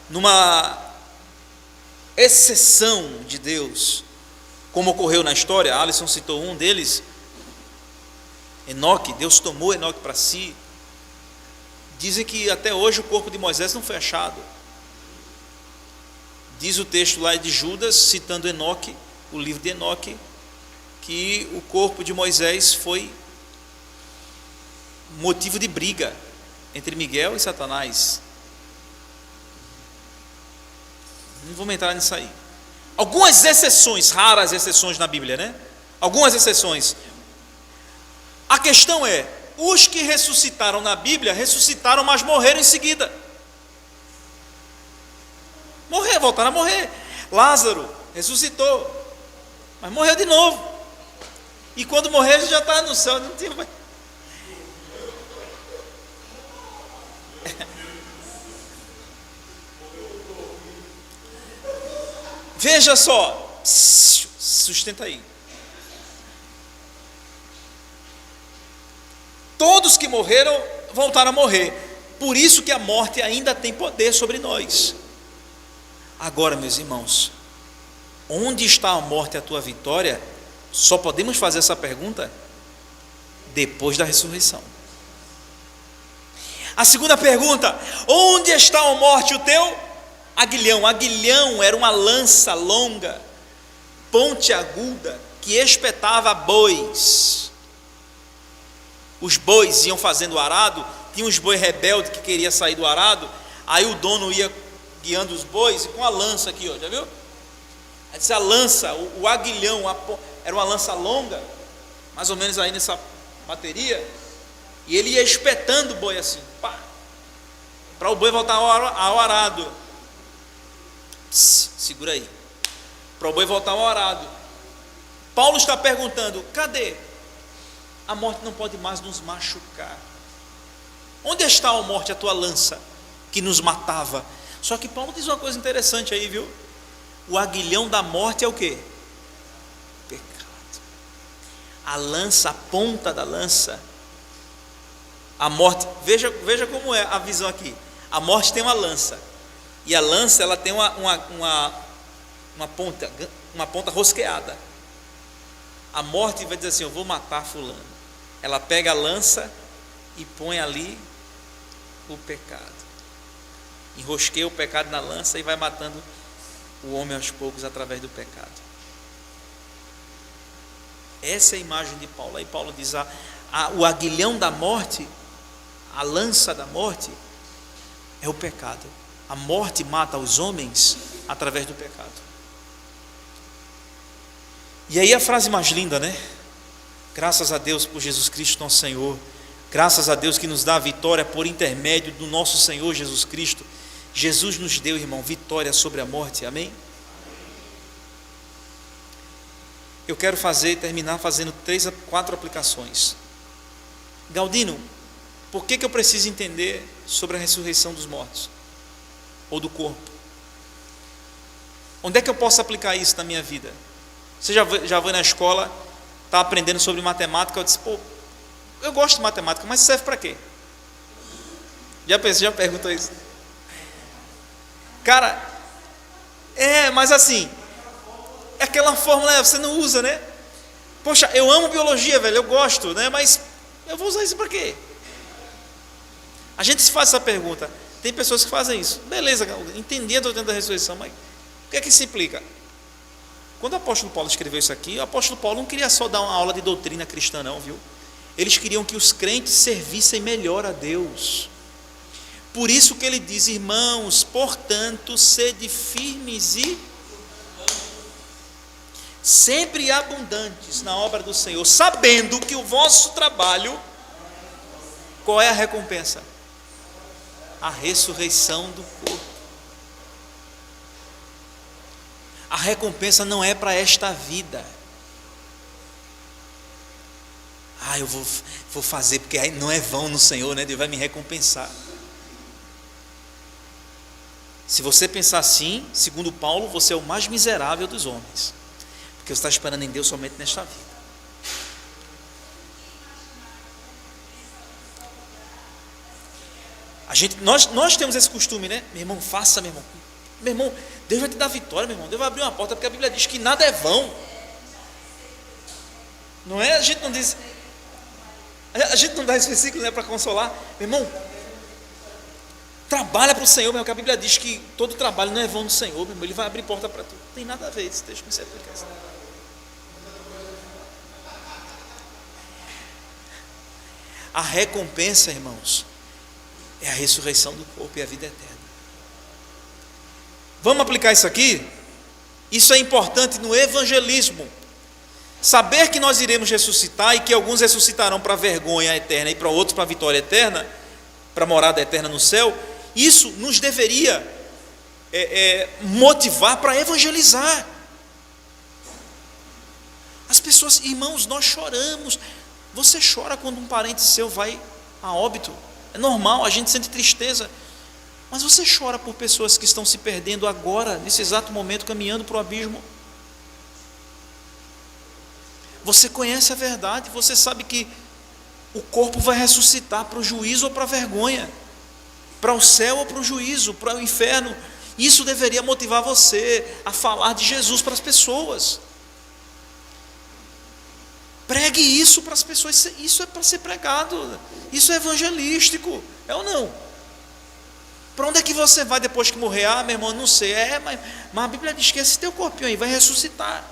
numa exceção de Deus, como ocorreu na história. A Alisson citou um deles, Enoque. Deus tomou Enoque para si. Dizem que até hoje o corpo de Moisés não foi achado. Diz o texto lá de Judas, citando Enoque, o livro de Enoque, que o corpo de Moisés foi motivo de briga entre Miguel e Satanás. Não vamos entrar nisso aí. Algumas exceções, raras exceções na Bíblia, né? Algumas exceções. A questão é, os que ressuscitaram na Bíblia, ressuscitaram, mas morreram em seguida. Voltaram a morrer. Lázaro ressuscitou, mas morreu de novo. E quando morreu, já está no céu, não tinha mais. Veja só, sustenta aí. Todos que morreram voltaram a morrer. Por isso que a morte ainda tem poder sobre nós. Agora, meus irmãos, onde está a morte, a tua vitória? Só podemos fazer essa pergunta depois da ressurreição. A segunda pergunta: onde está a morte, o teu aguilhão? Aguilhão era uma lança longa, pontiaguda, que espetava bois. Os bois iam fazendo o arado, tinha uns bois rebeldes que queria sair do arado, aí o dono ia guiando os bois e com a lança aqui, ó, já viu? Aí disse a lança, o aguilhão, era uma lança longa, mais ou menos aí nessa bateria, e ele ia espetando o boi assim, para o boi voltar ao arado. Segura aí, para o boi voltar ao arado. Paulo está perguntando: cadê? A morte não pode mais nos machucar. Onde está, ó morte, a tua lança que nos matava? Só que Paulo diz uma coisa interessante aí, viu? O aguilhão da morte é o quê? Pecado. A lança, a ponta da lança, a morte, veja como é a visão aqui. A morte tem uma lança, e a lança ela tem uma ponta rosqueada. A morte vai dizer assim: eu vou matar fulano. Ela pega a lança e põe ali o pecado, enrosqueia o pecado na lança e vai matando o homem aos poucos através do pecado. Essa é a imagem de Paulo. Aí Paulo diz: o aguilhão da morte, a lança da morte é o pecado. A morte mata os homens através do pecado. E aí a frase mais linda, né? Graças a Deus por Jesus Cristo nosso Senhor. Graças a Deus que nos dá a vitória por intermédio do nosso Senhor Jesus Cristo. Jesus nos deu, irmão, vitória sobre a morte. Amém? Eu quero terminar fazendo 3 a 4 aplicações. Galdino, por que eu preciso entender sobre a ressurreição dos mortos? Ou do corpo? Onde é que eu posso aplicar isso na minha vida? Você já foi na escola, está aprendendo sobre matemática, eu disse: pô, eu gosto de matemática, mas serve para quê? Já perguntou isso? Cara, mas assim, é aquela fórmula, você não usa, né? Poxa, eu amo biologia, velho, eu gosto, né? Mas eu vou usar isso para quê? A gente se faz essa pergunta. Tem pessoas que fazem isso. Beleza, entendi a doutrina da ressurreição, mas o que é que isso implica? Quando o apóstolo Paulo escreveu isso aqui, o apóstolo Paulo não queria só dar uma aula de doutrina cristã, não, viu? Eles queriam que os crentes servissem melhor a Deus. Por isso que ele diz: irmãos, portanto, sede firmes e sempre abundantes na obra do Senhor, sabendo que o vosso trabalho, qual é a recompensa? a ressurreição do corpo. A recompensa não é para esta vida. Eu vou fazer porque aí não é vão no Senhor, né? Deus vai me recompensar. Se você pensar assim, segundo Paulo, você é o mais miserável dos homens, porque você está esperando em Deus somente nesta vida. Nós temos esse costume, né? Meu irmão, faça, meu irmão. Meu irmão, Deus vai te dar vitória, meu irmão. Deus vai abrir uma porta, porque a Bíblia diz que nada é vão. Não é? A gente não diz. A gente não dá esse versículo, né, para consolar. Meu irmão, trabalha para o Senhor, meu irmão, que a Bíblia diz que todo trabalho não é vão do Senhor, meu irmão. Ele vai abrir porta para tu. Não tem nada a ver isso. Deixa eu me explicar isso. A recompensa, irmãos, é a ressurreição do corpo e a vida eterna. Vamos aplicar isso aqui? Isso é importante no evangelismo. Saber que nós iremos ressuscitar e que alguns ressuscitarão para a vergonha eterna e para outros para a vitória eterna, para a morada eterna no céu, isso nos deveria motivar para evangelizar. As pessoas, irmãos, nós choramos. Você chora quando um parente seu vai a óbito. É normal, a gente sente tristeza. Mas você chora por pessoas que estão se perdendo agora, nesse exato momento, caminhando para o abismo. Você conhece a verdade, você sabe que o corpo vai ressuscitar para o juízo ou para a vergonha, para o céu ou para o juízo, para o inferno. Isso deveria motivar você a falar de Jesus para as pessoas. Pregue isso para as pessoas, isso é para ser pregado, isso é evangelístico, é ou não? Para onde é que você vai depois que morrer? Meu irmão, não sei, mas a Bíblia diz que esse teu corpinho aí vai ressuscitar.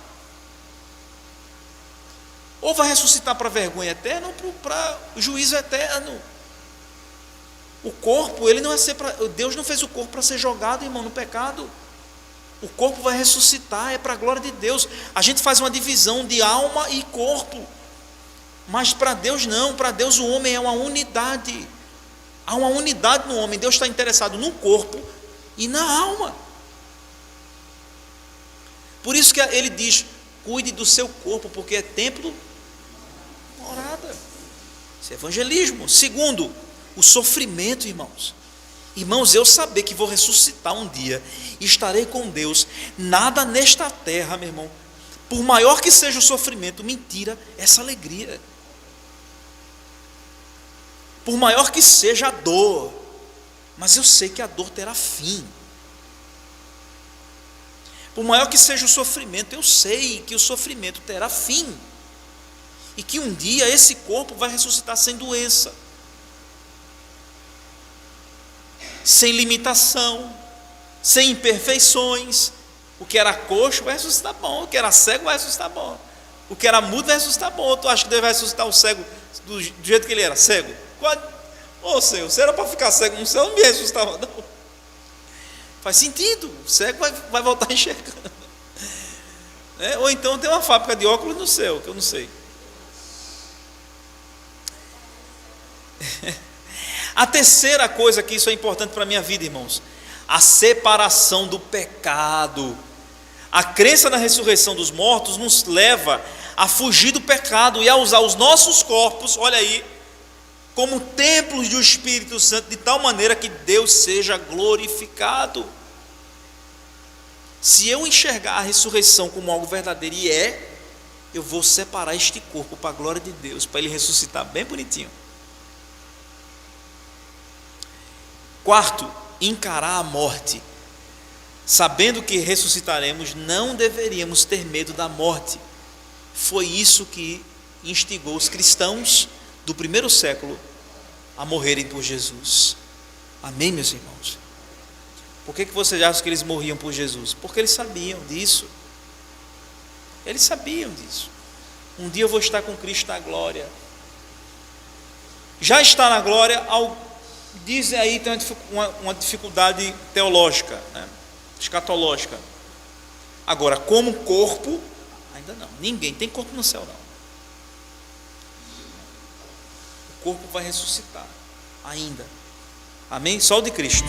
Ou vai ressuscitar para a vergonha eterna ou para o juízo eterno. O corpo, ele não é ser para. Deus não fez o corpo para ser jogado, irmão, no pecado. O corpo vai ressuscitar, é para a glória de Deus. A gente faz uma divisão de alma e corpo, mas para Deus não. Para Deus o homem é uma unidade. Há uma unidade no homem. Deus está interessado no corpo e na alma. Por isso que ele diz: cuide do seu corpo, porque é templo, morada. Isso é evangelismo. Segundo, o sofrimento, irmãos. Irmãos, eu saber que vou ressuscitar um dia e estarei com Deus, nada nesta terra, meu irmão, por maior que seja o sofrimento, me tira essa alegria. Por maior que seja a dor, mas eu sei que a dor terá fim. Por maior que seja o sofrimento, eu sei que o sofrimento terá fim. E que um dia esse corpo vai ressuscitar sem doença, sem limitação, sem imperfeições. O que era coxo vai ressuscitar bom, o que era cego vai ressuscitar bom, o que era mudo vai ressuscitar bom. Tu acha que Deus vai ressuscitar o cego do jeito que ele era, cego? Ô Senhor, se era para ficar cego no céu, não me ressuscitava não. Faz sentido, o cego vai voltar enxergando. Ou então tem uma fábrica de óculos no céu, que eu não sei. A terceira coisa que isso é importante para a minha vida, irmãos, a separação do pecado. A crença na ressurreição dos mortos nos leva a fugir do pecado e a usar os nossos corpos, olha aí, como templos do Espírito Santo, de tal maneira que Deus seja glorificado. Se eu enxergar a ressurreição como algo verdadeiro, e eu vou separar este corpo para a glória de Deus, para ele ressuscitar bem bonitinho. Quarto, encarar a morte. Sabendo que ressuscitaremos, não deveríamos ter medo da morte. Foi isso que instigou os cristãos do primeiro século a morrerem por Jesus. Amém, meus irmãos? Por que vocês acham que eles morriam por Jesus? Porque eles sabiam disso. Eles sabiam disso. Um dia eu vou estar com Cristo na glória. Já está na glória, dizem aí, tem uma dificuldade teológica, né? Escatológica. Agora, como corpo, ainda não. Ninguém tem corpo no céu, não. O corpo vai ressuscitar ainda. Amém? Só o de Cristo.